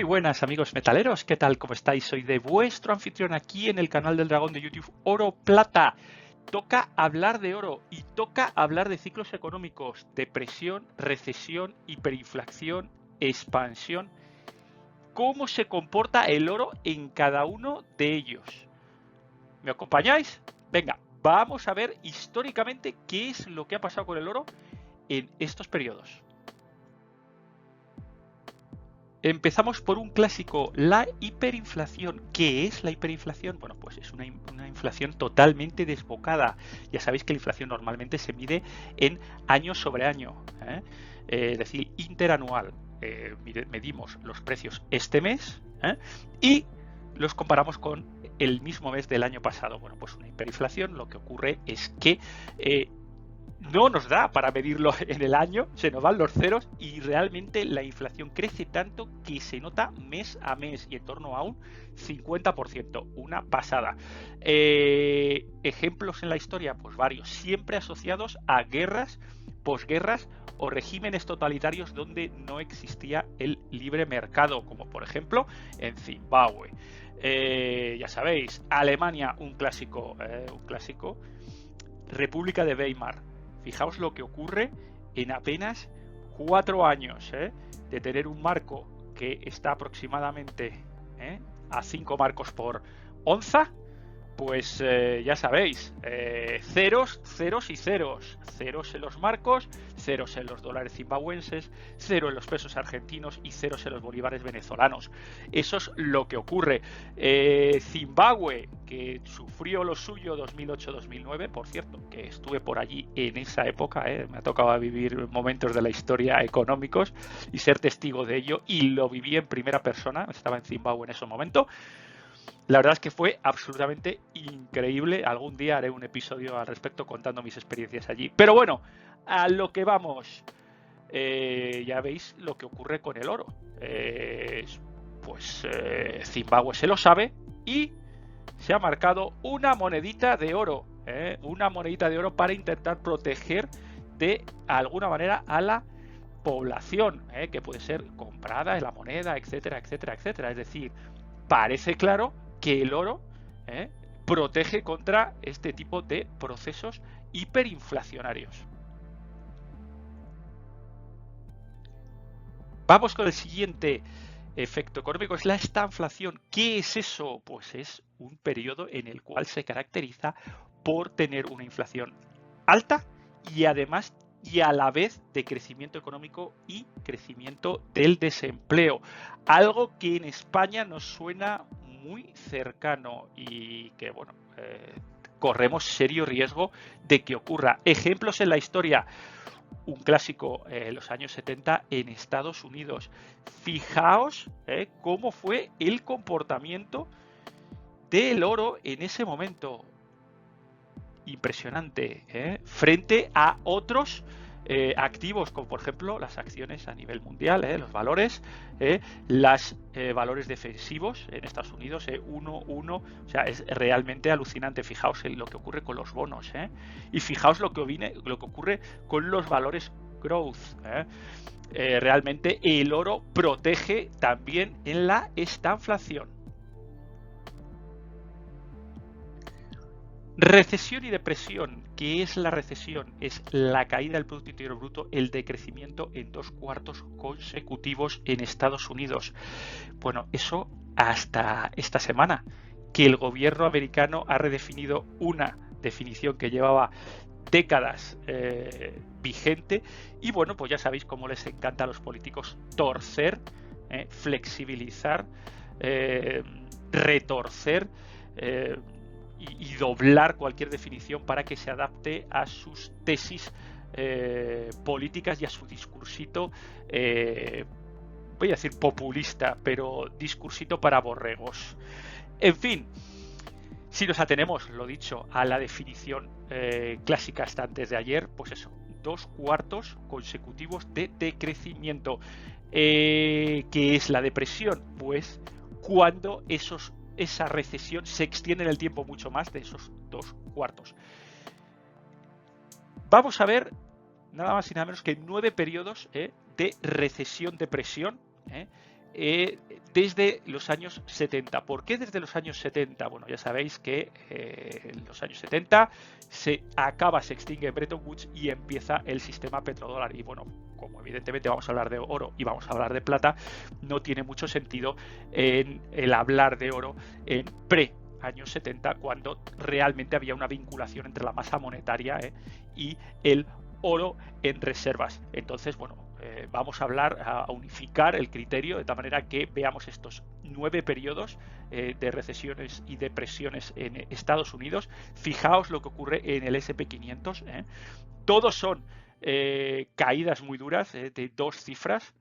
buenas amigos metaleros, ¿qué tal? ¿Cómo estáis? Soy de vuestro anfitrión aquí en el canal del Dragón de YouTube Oro Plata. Toca hablar de oro y toca hablar de ciclos económicos, depresión, recesión, hiperinflación, expansión. ¿Cómo se comporta el oro en cada uno de ellos? ¿Me acompañáis? Venga, vamos a ver históricamente qué es lo que ha pasado con el oro en estos periodos. Empezamos por un clásico, la hiperinflación. ¿Qué es la hiperinflación? Bueno, pues es una inflación totalmente desbocada. Ya sabéis que la inflación normalmente se mide en año sobre año, es decir, interanual. Medimos los precios este mes y los comparamos con el mismo mes del año pasado. Bueno, pues una hiperinflación lo que ocurre es que no nos da para medirlo en el año, se nos van los ceros y realmente la inflación crece tanto que se nota mes a mes y en torno a un 50%, una pasada. Ejemplos en la historia, pues varios, siempre asociados a guerras, posguerras o regímenes totalitarios donde no existía el libre mercado, como por ejemplo en Zimbabue. Ya sabéis, Alemania, un clásico, República de Weimar. Fijaos lo que ocurre en apenas 4 años de tener un marco que está aproximadamente a 5 marcos por onza. Pues ya sabéis, ceros, ceros y ceros. Ceros en los marcos, ceros en los dólares zimbabuenses, cero en los pesos argentinos y ceros en los bolívares venezolanos. Eso es lo que ocurre. Zimbabue, que sufrió lo suyo 2008-2009, por cierto, que estuve por allí en esa época, me ha tocado vivir momentos de la historia económicos y ser testigo de ello, y lo viví en primera persona, estaba en Zimbabue en ese momento. La verdad es que fue absolutamente increíble. Algún día haré un episodio al respecto contando mis experiencias allí. Pero bueno, a lo que vamos. Ya veis lo que ocurre con el oro. Zimbabue se lo sabe y se ha marcado una monedita de oro. Una monedita de oro para intentar proteger de alguna manera a la población, que puede ser comprada en la moneda, etcétera, etcétera, etcétera. Es decir, parece claro que el oro protege contra este tipo de procesos hiperinflacionarios. Vamos con el siguiente efecto económico, es la estanflación. ¿Qué es eso? Pues es un periodo en el cual se caracteriza por tener una inflación alta y además y a la vez de crecimiento económico y crecimiento del desempleo. Algo que en España nos suena muy cercano y que, bueno, corremos serio riesgo de que ocurra. Ejemplos en la historia. Un clásico en los años 70 en Estados Unidos. Fijaos cómo fue el comportamiento del oro en ese momento. Impresionante, frente a otros activos, como por ejemplo las acciones a nivel mundial, los valores, los valores defensivos en Estados Unidos, 1, o sea, es realmente alucinante. Fijaos en lo que ocurre con los bonos, y fijaos lo que ocurre con los valores growth. Realmente el oro protege también en la estanflación. Recesión y depresión. ¿Qué es la recesión? Es la caída del Producto Interior Bruto, el decrecimiento en 2 cuartos consecutivos en Estados Unidos. Bueno, eso hasta esta semana, que el gobierno americano ha redefinido una definición que llevaba décadas vigente, y bueno, pues ya sabéis cómo les encanta a los políticos torcer, flexibilizar, retorcer, y doblar cualquier definición para que se adapte a sus tesis políticas y a su discursito, voy a decir populista, pero discursito para borregos. En fin, si nos atenemos, lo dicho, a la definición clásica hasta antes de ayer, pues eso, 2 cuartos consecutivos de decrecimiento. ¿Qué es la depresión? Pues cuando esa recesión se extiende en el tiempo mucho más de esos 2 cuartos. Vamos a ver nada más y nada menos que 9 periodos de recesión-depresión desde los años 70. ¿Por qué desde los años 70? Bueno, ya sabéis que en los años 70 se extingue Bretton Woods y empieza el sistema petrodólar. Y bueno, como evidentemente vamos a hablar de oro y vamos a hablar de plata, no tiene mucho sentido en el hablar de oro en años 70, cuando realmente había una vinculación entre la masa monetaria y el oro en reservas. Entonces, bueno, vamos a unificar el criterio de tal manera que veamos estos 9 periodos de recesiones y depresiones en Estados Unidos. Fijaos lo que ocurre en el S&P 500. Todos son caídas muy duras de 2 cifras.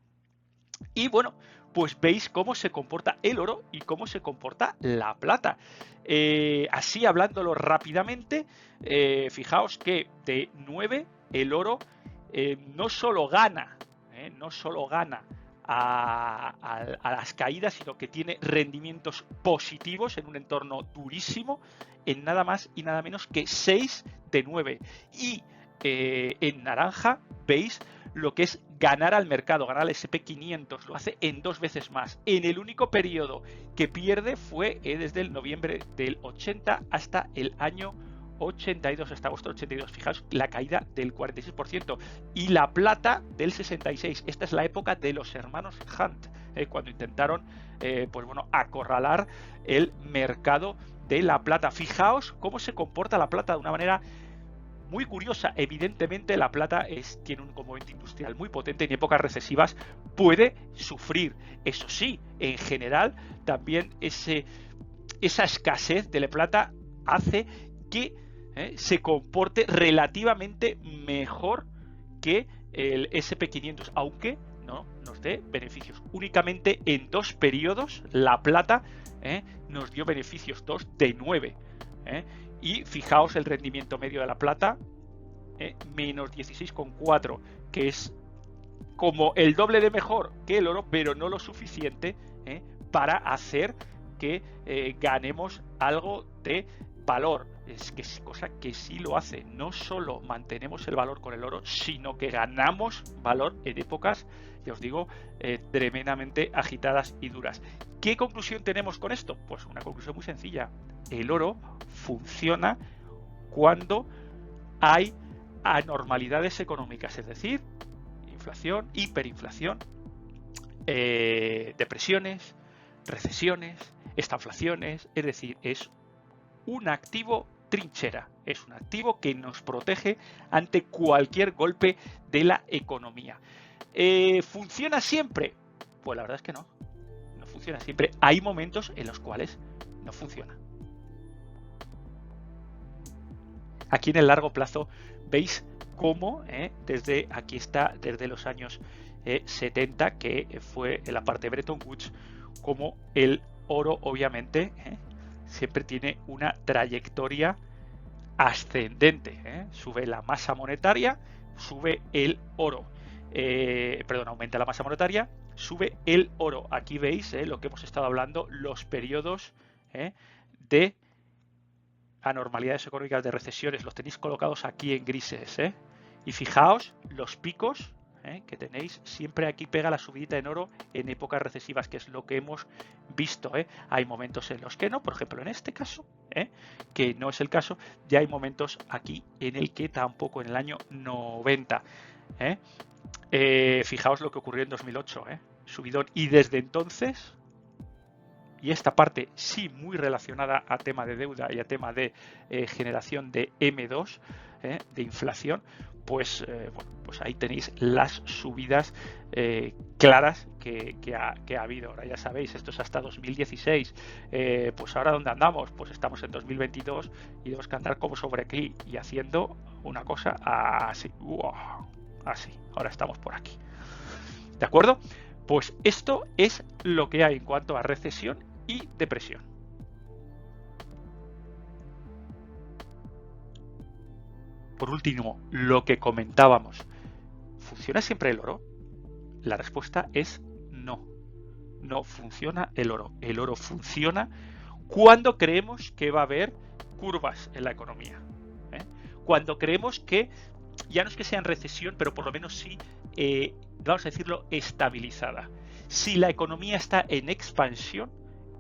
Y bueno, pues veis cómo se comporta el oro y cómo se comporta la plata. Así hablándolo rápidamente, fijaos que de 9 el oro no solo gana a las caídas, sino que tiene rendimientos positivos en un entorno durísimo en nada más y nada menos que 6 de 9. Y en naranja veis lo que es ganar al mercado, ganar al S&P 500, lo hace en 2 veces más. En el único periodo que pierde fue desde el noviembre del 80 hasta el año 82, hasta agosto del 82. Fijaos la caída del 46%. Y la plata del 66. Esta es la época de los hermanos Hunt, cuando intentaron pues bueno, acorralar el mercado de la plata. Fijaos cómo se comporta la plata de una manera muy curiosa. Evidentemente la plata tiene un componente industrial muy potente, en épocas recesivas puede sufrir. Eso sí, en general también esa escasez de la plata hace que se comporte relativamente mejor que el S&P 500, aunque no nos dé beneficios. Únicamente en 2 periodos la plata nos dio beneficios, 2 de 9. Y fijaos el rendimiento medio de la plata, menos 16,4, que es como el doble de mejor que el oro, pero no lo suficiente para hacer que ganemos algo de valor. Es cosa que sí lo hace. No solo mantenemos el valor con el oro, sino que ganamos valor en épocas, ya os digo, tremendamente agitadas y duras. ¿Qué conclusión tenemos con esto? Pues una conclusión muy sencilla. El oro funciona cuando hay anormalidades económicas, es decir, inflación, hiperinflación, depresiones, recesiones, estanflaciones. Es decir, es un activo trinchera, es un activo que nos protege ante cualquier golpe de la economía. ¿Funciona siempre? Pues la verdad es que no funciona siempre. Hay momentos en los cuales no funciona. Aquí en el largo plazo veis cómo desde los años 70, que fue en la parte de Bretton Woods, como el oro obviamente siempre tiene una trayectoria ascendente. Sube la masa monetaria, sube el oro. Aumenta la masa monetaria, sube el oro. Aquí veis lo que hemos estado hablando, los periodos de anormalidades económicas, de recesiones, los tenéis colocados aquí en grises. Y fijaos los picos que tenéis, siempre aquí pega la subidita en oro en épocas recesivas, que es lo que hemos visto. Hay momentos en los que no, por ejemplo en este caso, que no es el caso, ya hay momentos aquí en el que tampoco, en el año 90. Fijaos lo que ocurrió en 2008, subidón, y desde entonces, y esta parte sí muy relacionada a tema de deuda y a tema de generación de M2, de inflación, pues ahí tenéis las subidas claras que ha habido. Ahora ya sabéis, esto es hasta 2016. Pues ahora ¿dónde andamos? Pues estamos en 2022 y tenemos que andar como sobre aquí y haciendo una cosa así. Así, ahora estamos por aquí. ¿De acuerdo? Pues esto es lo que hay en cuanto a recesión y depresión. Por último, lo que comentábamos, ¿funciona siempre el oro? La respuesta es no. No funciona el oro. El oro funciona cuando creemos que va a haber curvas en la economía. Cuando creemos que, ya no es que sea en recesión, pero por lo menos sí, vamos a decirlo, estabilizada. Si la economía está en expansión,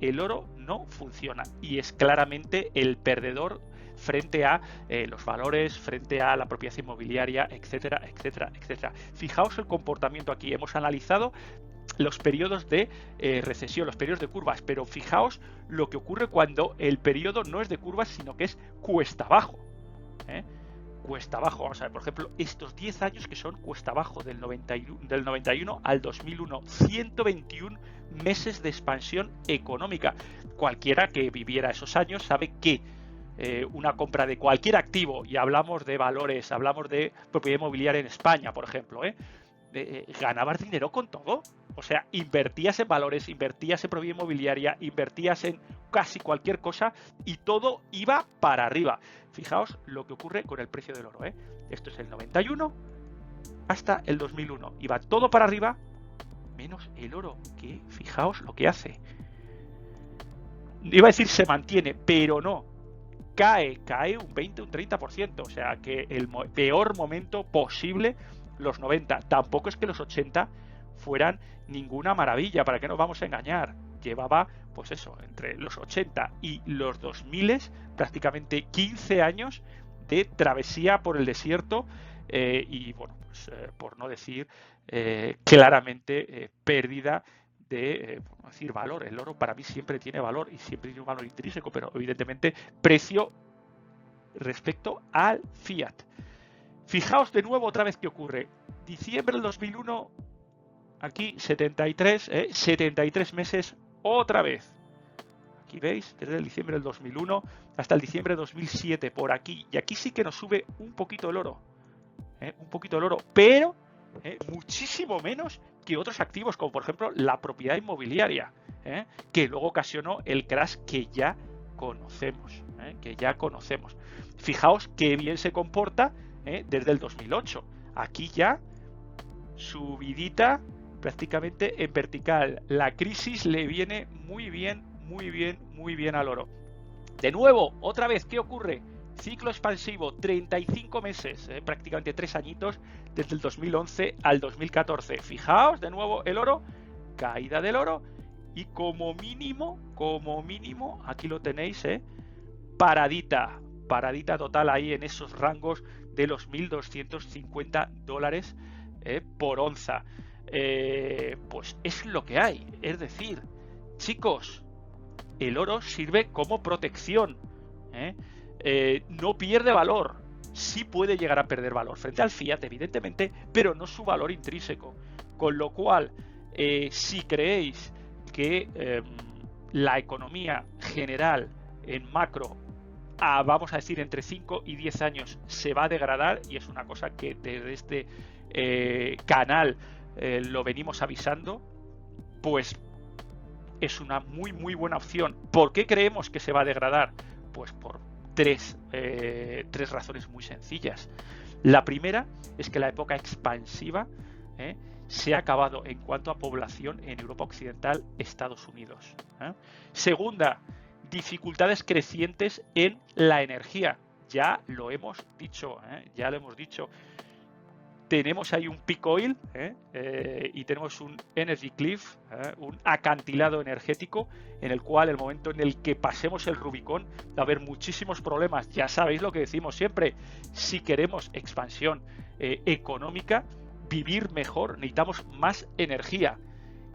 el oro no funciona y es claramente el perdedor frente a los valores, frente a la propiedad inmobiliaria, etcétera, etcétera, etcétera. Fijaos el comportamiento aquí. Hemos analizado los periodos de recesión, los periodos de curvas, pero fijaos lo que ocurre cuando el periodo no es de curvas, sino que es cuesta abajo. Cuesta abajo, vamos a ver, por ejemplo, estos 10 años que son cuesta abajo, del 91 al 2001, 121 meses de expansión económica. Cualquiera que viviera esos años sabe que una compra de cualquier activo, y hablamos de valores, hablamos de propiedad inmobiliaria en España, por ejemplo, ganabas dinero con todo. O sea, invertías en valores, invertías en propiedad inmobiliaria, invertías en casi cualquier cosa y todo iba para arriba. Fijaos lo que ocurre con el precio del oro. Esto es el 91 hasta el 2001. Iba todo para arriba, menos el oro, que fijaos lo que hace. Iba a decir se mantiene, pero no. Cae un 20, un 30%. O sea, que el peor momento posible, los 90. Tampoco es que los 80 fueran ninguna maravilla, ¿para qué nos vamos a engañar? Llevaba, pues eso, entre los 80 y los 2000 prácticamente 15 años de travesía por el desierto y, bueno, pues por no decir claramente pérdida de decir valor. El oro para mí siempre tiene valor y siempre tiene un valor intrínseco, pero evidentemente precio respecto al fiat. Fijaos de nuevo otra vez qué ocurre. Diciembre del 2001, aquí 73 meses otra vez. Aquí veis, desde el diciembre del 2001 hasta el diciembre de 2007, por aquí. Y aquí sí que nos sube un poquito el oro. Un poquito el oro, pero muchísimo menos que otros activos, como por ejemplo la propiedad inmobiliaria, que luego ocasionó el crash que ya conocemos. Fijaos qué bien se comporta desde el 2008. Aquí ya subidita prácticamente en vertical. La crisis le viene muy bien al oro. De nuevo, otra vez, ¿qué ocurre? Ciclo expansivo, 35 meses, prácticamente 3 añitos, desde el 2011 al 2014. Fijaos, de nuevo, el oro, caída del oro, y como mínimo, aquí lo tenéis, paradita total ahí en esos rangos de los $1.250 por onza. Pues es lo que hay. Es decir, chicos, el oro sirve como protección. No pierde valor. Sí puede llegar a perder valor frente al fiat, evidentemente, pero no su valor intrínseco. Con lo cual, si creéis que la economía general en macro, vamos a decir, entre 5 y 10 años se va a degradar, y es una cosa que desde este canal lo venimos avisando, pues es una muy buena opción. ¿Por qué creemos que se va a degradar? Pues por tres razones muy sencillas. La primera es que la época expansiva se ha acabado en cuanto a población en Europa Occidental, Estados Unidos. Segunda, dificultades crecientes en la energía. Ya lo hemos dicho. Tenemos ahí un peak oil y tenemos un energy cliff, un acantilado energético, en el cual el momento en el que pasemos el Rubicón va a haber muchísimos problemas. Ya sabéis lo que decimos siempre: si queremos expansión económica, vivir mejor, necesitamos más energía,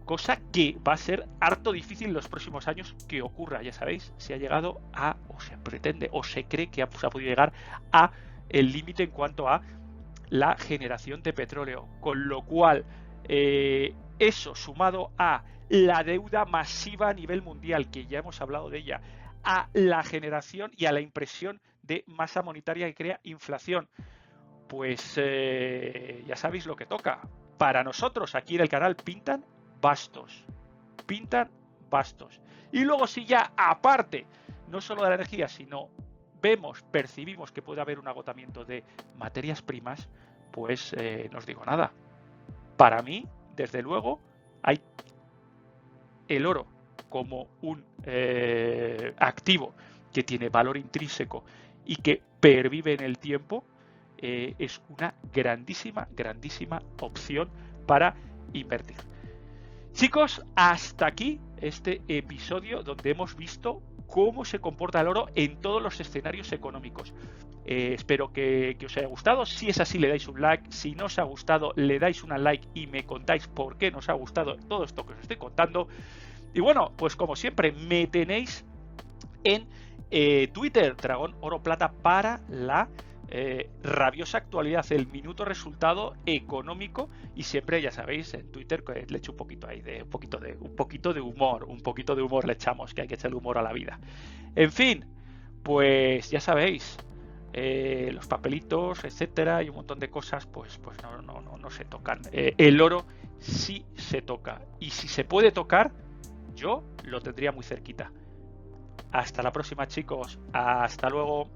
cosa que va a ser harto difícil en los próximos años que ocurra. Ya sabéis, se ha llegado a, o se pretende, o se cree que se ha podido llegar a el límite en cuanto a la generación de petróleo, con lo cual eso sumado a la deuda masiva a nivel mundial, que ya hemos hablado de ella, a la generación y a la impresión de masa monetaria que crea inflación, pues ya sabéis lo que toca. Para nosotros aquí en el canal pintan bastos. Y luego, si ya aparte no solo de la energía, sino percibimos que puede haber un agotamiento de materias primas, pues no os digo nada. Para mí, desde luego, hay el oro como un activo que tiene valor intrínseco y que pervive en el tiempo. Es una grandísima opción para invertir. Chicos, hasta aquí este episodio donde hemos visto cómo se comporta el oro en todos los escenarios económicos. Espero que os haya gustado. Si es así, le dais un like. Si no os ha gustado, le dais un like y me contáis por qué nos ha gustado todo esto que os estoy contando. Y bueno, pues como siempre, me tenéis en Twitter, Dragón Oro Plata, para la rabiosa actualidad, el minuto resultado económico. Y siempre, ya sabéis, en Twitter le echo un poquito ahí de un poquito de humor le echamos, que hay que echarle humor a la vida. En fin, pues ya sabéis, los papelitos, etcétera, y un montón de cosas, pues no se tocan. El oro sí se toca, y si se puede tocar, yo lo tendría muy cerquita. Hasta la próxima, chicos. Hasta luego.